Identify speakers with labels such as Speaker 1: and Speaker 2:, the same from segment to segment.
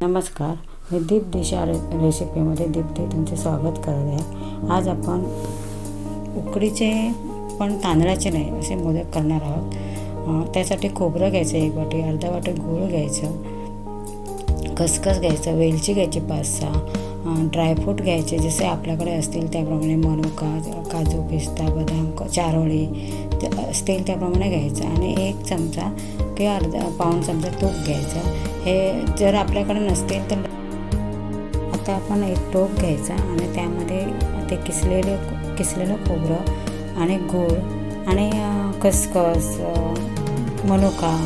Speaker 1: नमस्कार, मी दीप दिशा रेसिपीमध्ये दीप्ती तुमचे स्वागत करत आहे. आज आपण उकडीचे पण तांदळाचे नाही असे मोदक करणार आहोत. त्यासाठी खोबरं घ्यायचं 1 वाटी, अर्धा वाटी गूळ घ्यायचं, खसखस घ्यायचं, वेलची घ्यायची 5-6, ड्रायफ्रूट घ्यायचे जसे आपल्याकडे असतील त्याप्रमाणे, मनुका, काजू, पिस्ता, बदाम, चारोळी असतील त्याप्रमाणे घ्यायचं आणि 1 चमचा किंवा पाऊण चमचा तूप घ्यायचं. हे जर आपल्याकडे नसतील तर आता आपण 1 टोप घ्यायचा आणि त्यामध्ये ते किसलेलं खोबरं आणि गूळ आणि खसखस, मनुका,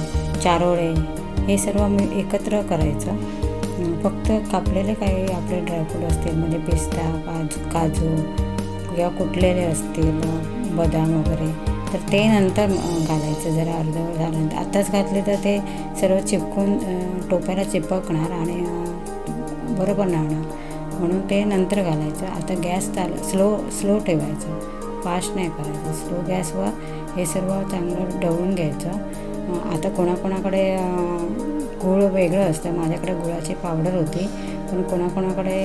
Speaker 1: चारोळे हे सर्व एकत्र करायचं. फक्त कापलेले काही आपले ड्रायफ्रूट असतील म्हणजे पिस्ता, काजू किंवा कुटलेले असतील बदाम वगैरे तर ते नंतर घालायचं. जरा अर्धवट झाल्यानंतर आत्ताच घातले तर ते सर्व चिपकून टोपाला चिपकणार आणि बरोबर नाही होणार, म्हणून ते नंतर घालायचं. आता गॅस स्लो ठेवायचं, फास्ट नाही करायचं, स्लो गॅसवर हे सर्व चांगलं ढवळून घ्यायचं. आता कोणाकोणाकडे गूळ वेगळं असतं, माझ्याकडे गुळाची पावडर होती, पण कोणाकोणाकडे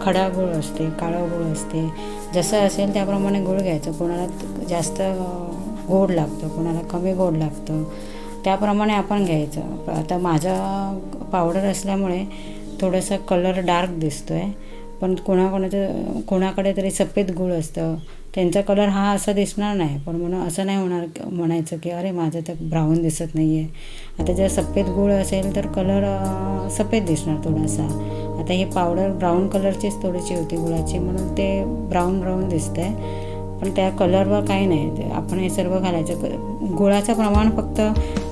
Speaker 1: खडा गूळ असते, काळं गूळ असते, जसं असेल त्याप्रमाणे गूळ घ्यायचं. कोणाला जास्त गोड लागतं, कोणाला कमी गोड लागतं, त्याप्रमाणे आपण घ्यायचं. आता माझा पावडर असल्यामुळे थोडंसं कलर डार्क दिसतो आहे, पण कोणाकडे तरी सफेद गूळ असतं, त्यांचा कलर हा असा दिसणार नाही, पण म्हणून असं नाही म्हणायचं की अरे माझं तर ब्राऊन दिसत नाही आहे. आता जर सफेद गूळ असेल तर कलर सफेद दिसणार थोडासा. आता ही पावडर ब्राऊन कलरचीच थोडीशी होती गुळाची, म्हणून ते ब्राऊन दिसतं आहे, पण त्या कलरवर काही नाही. आपण हे सर्व घालायचं. गुळाचं प्रमाण फक्त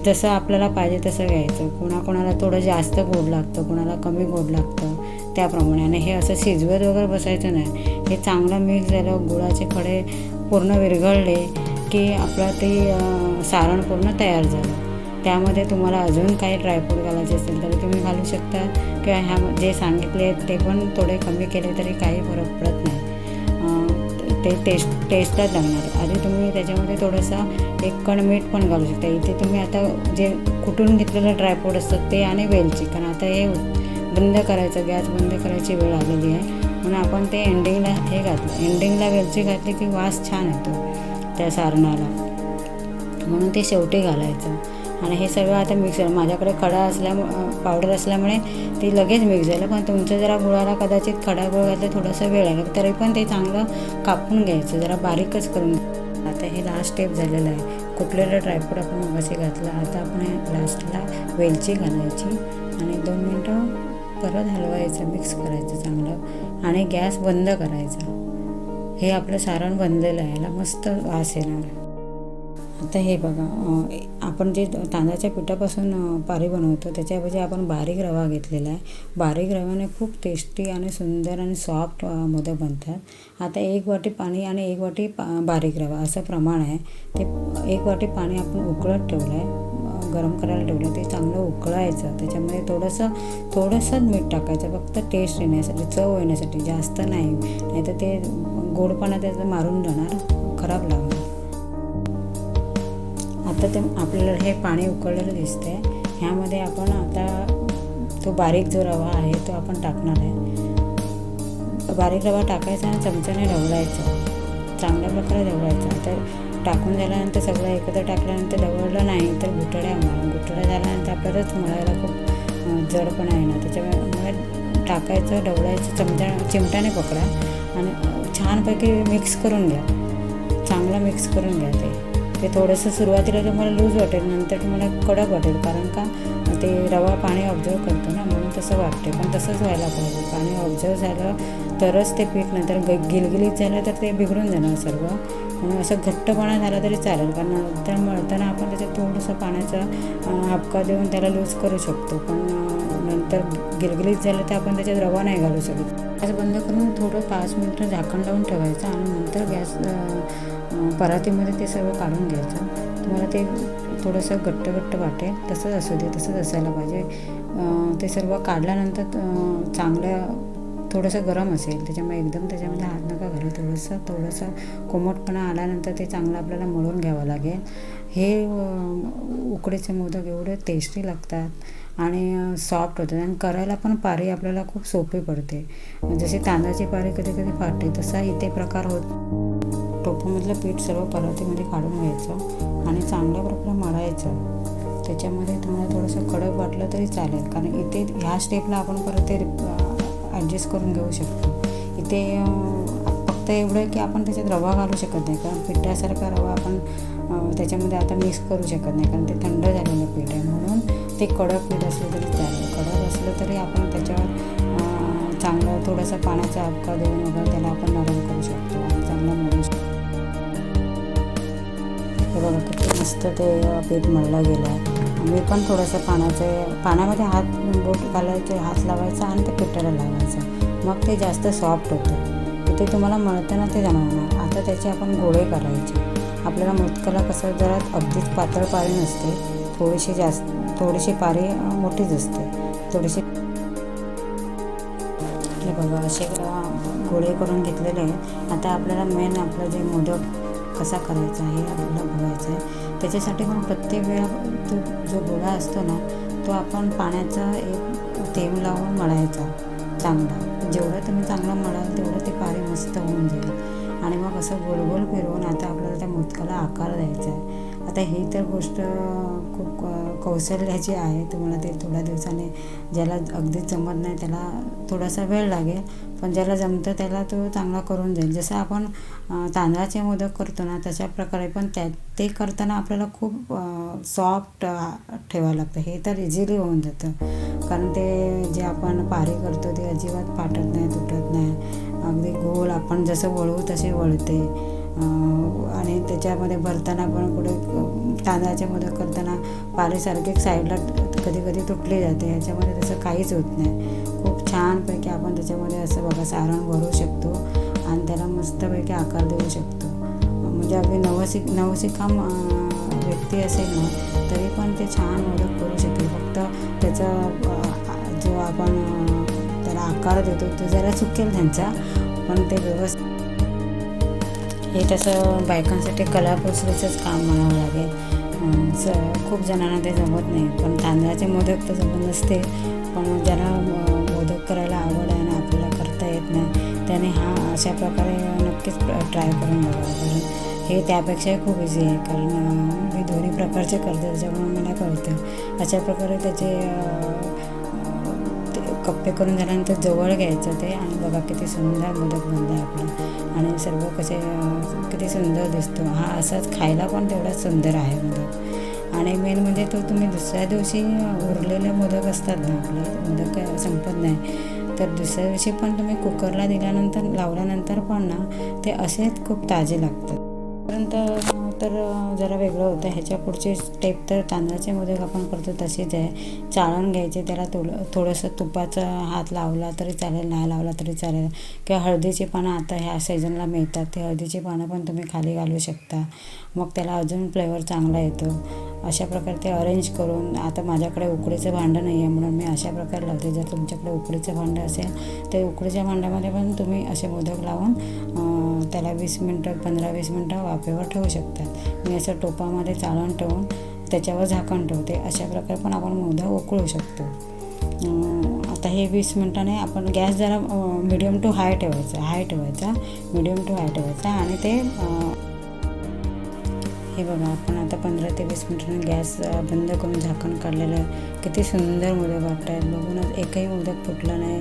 Speaker 1: जसं आपल्याला पाहिजे तसं घ्यायचं. कोणाकोणाला थोडं जास्त गोड लागतं, कोणाला कमी गोड लागतं, त्याप्रमाणे. आणि हे असं शिजवत वगैरे बसायचं नाही. हे चांगलं मिक्स झालं, गुळाचे खडे पूर्ण विरघळले की आपलं ते सारण पूर्ण तयार झालं. त्यामध्ये तुम्हाला अजून काही ड्रायफ्रूट घालायचे असेल तरी तुम्ही घालू शकता, किंवा ह्या जे सांगितले ते पण थोडे कमी केले तरी काही फरक पडत नाही. ते टेस्टलाच लागणार. आधी तुम्ही त्याच्यामध्ये थोडंसं 1 कण मीठ पण घालू शकता. इथे तुम्ही आता जे कुटून घेतलेलं ड्रायफ्रूट असतं ते आणि वेलची, कारण आता हे बंद करायचं, गॅस बंद करायची वेळ आलेली आहे, म्हणून आपण ते एंडिंगला हे घातलं. एंडिंगला वेलची घातली की वास छान येतो त्या सारणाला, म्हणून ते शेवटी घालायचं. आणि हे सगळं आता मिक्स झालं. माझ्याकडे खडा पावडर असल्यामुळे ते लगेच मिक्स झालं, पण तुमचं जरा गुळाला कदाचित खडा गुळ घातला थोडंसं वेळ लागेल, तरी पण ते चांगलं कापून घ्यायचं, जरा बारीकच करून. आता हे लास्ट स्टेप झालेलं आहे. कुटलेलं ड्रायफ्रूट आपण मगाशी घातलं, आता आपण लास्टला वेलची घालायची आणि 2 मिनटं परत हलवायचं, मिक्स करायचं चांगलं आणि गॅस बंद करायचा. हे आपलं सारण बनलेलं आहे, याला मस्त वास येणार. आता हे बघा, आपण जे तांदळाच्या पिठापासून पारी बनवतो त्याच्याऐवजी आपण बारीक रवा घेतलेला आहे. बारीक रव्याने खूप टेस्टी आणि सुंदर आणि सॉफ्ट मोदक बनतात. आता 1 वाटी पाणी आणि 1 वाटी बारीक रवा असं प्रमाण आहे. ते 1 वाटी पाणी आपण उकळत ठेवलं आहे, गरम करायला ठेवलं. ते चांगलं उकळायचं, त्याच्यामध्ये थोडंसं मीठ टाकायचं, फक्त टेस्ट येण्यासाठी, चव येण्यासाठी, जास्त नाही तर ते गोडपणा त्याचं मारून जाणार, खराब लागणार. आता ते आपल्याला हे पाणी उकळलेलं दिसतं आहे, ह्यामध्ये आपण आता तो बारीक जो रवा आहे तो आपण टाकणार आहे. बारीक रवा टाकायचा आणि चमच्याने ढवळायचं, चांगल्या प्रकारे ढवळायचं. आता टाकून झाल्यानंतर सगळं एकत्र टाकल्यानंतर ढवळलं नाही तर गुठळ्या झाल्यानंतर आपल्यालाच मळायला खूप जडपणा येणार. त्याच्यामुळे टाकायचं, ढवळायचं, चिमट्याने पकडा आणि छानपैकी मिक्स करून घ्या, चांगलं मिक्स करून घ्या. ते थोडंसं सुरुवातीला तुम्हाला लूज वाटेल, नंतर तुम्हाला कडक वाटेल, कारण का ते रवा पाणी ऑब्झर्व करतो ना, म्हणून तसं वाटते. पण तसंच व्हायला पाहिजे. पाणी ऑब्झर्व झालं तरच ते पीठ नंतर गिलगिलीत झालं तर ते बिघडून जाणार सर्व. म्हणून असं घट्टपणा झाला तरी चालेल, कारण नंतर मळताना आपण त्याच्यात थोडंसं पाण्याचा हापका देऊन त्याला लूज करू शकतो, पण नंतर गिलगिलीत झालं तर आपण त्याच्यात रवा नाही घालू शकत. गॅस बंद करून थोडं 5 मिनटं झाकण लावून ठेवायचं आणि नंतर गॅस परातीमध्ये ते सर्व काढून घ्यायचं. तुम्हाला ते थोडंसं घट्ट वाटेल तसंच असू दे, तसंच असायला पाहिजे. ते सर्व काढल्यानंतर चांगलं थोडंसं गरम असेल, त्याच्यामुळे एकदम त्याच्यामध्ये हात नका घालू. थोडंसं कोमटपणा आल्यानंतर ते चांगलं आपल्याला मळून घ्यावं लागेल. हे उकडीचे मोदक एवढे टेस्टी लागतात आणि सॉफ्ट होतात आणि करायला पण पारी आपल्याला खूप सोपी पडते. जशी तांदळाची पारी कधी कधी फाटते तसा इथे प्रकार होत. टोपामधलं पीठ सर्व परातीमध्ये काढून घ्यायचं आणि चांगल्या प्रकारे मळायचं. त्याच्यामध्ये तुम्हाला थोडंसं कडक वाटलं तरी चालेल, कारण इथे ह्या स्टेपला आपण परत ते ॲडजस्ट करून घेऊ शकतो. इथे फक्त एवढं आहे की आपण त्याच्यात रवा घालू शकत नाही, कारण पिठासारखा रवा आपण त्याच्यामध्ये आता मिक्स करू शकत नाही, कारण ते थंड झालेलं पीठ आहे. म्हणून ते कडक पीठ असलं तरी चालेल. कडक असलं तरी आपण त्याच्यावर चांगलं थोडंसं पाण्याचा हबका देऊन वगैरे त्याला आपण नरम करू शकतो आणि चांगलं मळू शकतो. हे बघा किती मस्त ते पीठ मळलं गेलं आहे. मी पण थोडंसं पाण्यामध्ये बोट घालायचं, हात लावायचा आणि ते पिठाला लावायचं, मग ते जास्त सॉफ्ट होतं. ते तुम्हाला मळताना ते जाणवणार. आता त्याचे आपण गोळे करायचे. आपल्याला मोदकाला कसं जरा अगदीच पातळ पारी नसते, थोडीशी पारी मोठीच असते थोडीशी. हे बघा असे गोळे करून घेतलेले आहे. आता आपल्याला मेन आपलं जे मोदक कसा करायचा आहे आपल्याला बघायचं आहे. त्याच्यासाठी पण प्रत्येक वेळा जो गोळा असतो ना तो आपण पाण्याचा एक थेंब लावून मळायचा चांगला. जेवढं तुम्ही चांगलं मळाल तेवढं ती पारी मस्त होऊन जाईल. आणि मग असं गोल फिरवून आता आपल्याला त्या मोदकाला आकार द्यायचा आहे. आता ही तर गोष्ट खूप कौशल्याची आहे. तुम्हाला ते थोड्या दिवसाने, ज्याला अगदीच जमत नाही त्याला थोडासा वेळ लागेल, पण ज्याला जमतं त्याला तो चांगला करून जाईल. जसं आपण तांदळाचे मोदक करतो ना तशा प्रकारे, पण ते करताना आपल्याला खूप सॉफ्ट ठेवावं लागतं. हे तर इझिली होऊन जातं, कारण ते जे आपण पारी करतो ते अजिबात फाटत नाही, तुटत नाही. अगदी गोल आपण जसं वळवू तसे वळते. आणि त्याच्यामध्ये भरताना पण कुठे तांदळाचे मोदक करताना पारीसारखी साईडला कधी कधी तुटली जाते. ह्याच्यामध्ये तसं काहीच होत नाही. खूप छानपैकी आपण त्याच्यामध्ये असं बघा सारण भरू शकतो आणि त्याला मस्तपैकी आकार देऊ शकतो. म्हणजे अगदी नवशिकाम व्यक्ती असेल ना तरी पण ते छान मोदक करू शकेल. फक्त त्याचा जो आपण त्याला आकार देतो तो जरा चुकेल त्यांचा, पण ते व्यवस्थित. हे तसं बायकांसाठी कलाकुसरीचंच काम म्हणावं लागेल. खूप जणांना ते जमत नाही, पण तांदळाचे मोदक तर जमत नसते. पण ज्याला मोदक करायला आवड आहे आणि आपल्याला करता येत नाही त्याने अशा प्रकारे नक्कीच ट्राय करून बघावं. कारण हे त्यापेक्षाही खूप इझी आहे, कारण मी दोन्ही प्रकारचे करते त्याच्यामुळे मला कळतं. अशा प्रकारे त्याचे कप्पे करून झाल्यानंतर जवळ घ्यायचं ते, आणि बघा किती सुंदर मोदक बनला आहे आपला. आणि सर्व किती सुंदर दिसतो. हा असाच खायला पण तेवढाच सुंदर आहे मोदक. आणि मेन म्हणजे तो तुम्ही दुसऱ्या दिवशी उरलेले मोदक असतात ना, आपले मोदक संपत नाही, तर दुसऱ्या दिवशी पण तुम्ही कुकरला लावल्यानंतर पण ना ते असेच खूप ताजे लागतात. तर जरा वेगळं होतं. ह्याच्या पुढची स्टेप तर तांदळाचे मोदक आपण करतो तशीच आहे. चाळण घ्यायचे, त्याला थोडंसं तुपाचा हात लावला तरी चालेल, नाही लावला तरी चालेल. किंवा हळदीची पानं आता ह्या सीझनला मिळतात, ते हळदीची पानं पण तुम्ही खाली घालू शकता, मग त्याला अजून फ्लेवर चांगला येतो. अशा प्रकारे ते अरेंज करून, आता माझ्याकडे उकडीचं भांडं नाही आहे म्हणून मी अशा प्रकारे लावते. जर तुमच्याकडे उकडीचं भांडं असेल तर उकडीच्या भांड्यामध्ये पण तुम्ही असे मोदक लावून त्याला 15-20 मिनटं वाफेवर ठेवू शकता. मी असं टोपामध्ये चाळण ठेवून त्याच्यावर झाकण ठेवते. अशा प्रकारे पण आपण मोदक उकळू शकतो. आता हे 20 मिनटाने आपण गॅस जरा मिडियम टू हाय ठेवायचा आणि ते हे बघा आपण आता 15 ते 20 मिनिटांनी गॅस बंद करून झाकण काढलेलं आहे. किती सुंदर मोदक वाटत आहेत. बघूनच एकही मोदक फुटला नाही,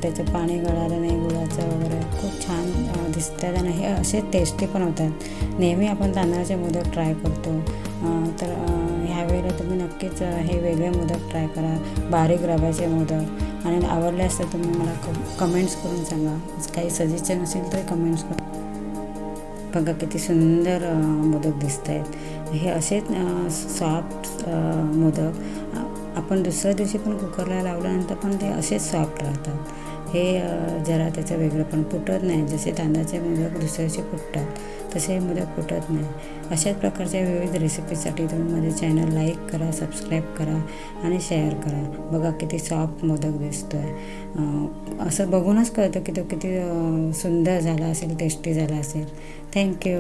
Speaker 1: त्याचं पाणी गळालं नाही गुळाचं वगैरे. खूप छान दिसतात आणि हे असे टेस्टी पण होतात. नेहमी आपण तांदळाचे मोदक ट्राय करतो, तर ह्यावेळेला तुम्ही नक्कीच हे वेगळे मोदक ट्राय करा, बारीक रव्याचे मोदक. आणि आवडले असतं तुम्ही मला कमेंट्स करून सांगा. काही सजेशन असेल तरी कमेंट्स करा. बघा किती सुंदर मोदक दिसत आहेत. हे असेच सॉफ्ट मोदक आपण दुसऱ्या दिवशी पण कुकरला लावल्यानंतर पण ते असेच सॉफ्ट राहतात. हे जरा त्याचं वेगळं पण फुटत नाही. जसे तांदळाचे मोदक दुसऱ्या दिवशी फुटतात तसे मोदक फुटत नाही. अशाच प्रकारच्या विविध रेसिपीसाठी तुम्ही माझे चॅनल लाईक करा, सबस्क्राईब करा आणि शेअर करा. बघा किती सॉफ्ट मोदक दिसतो आहे. असं बघूनच कळतं की तो किती सुंदर झाला असेल, टेस्टी झाला असेल. थँक्यू.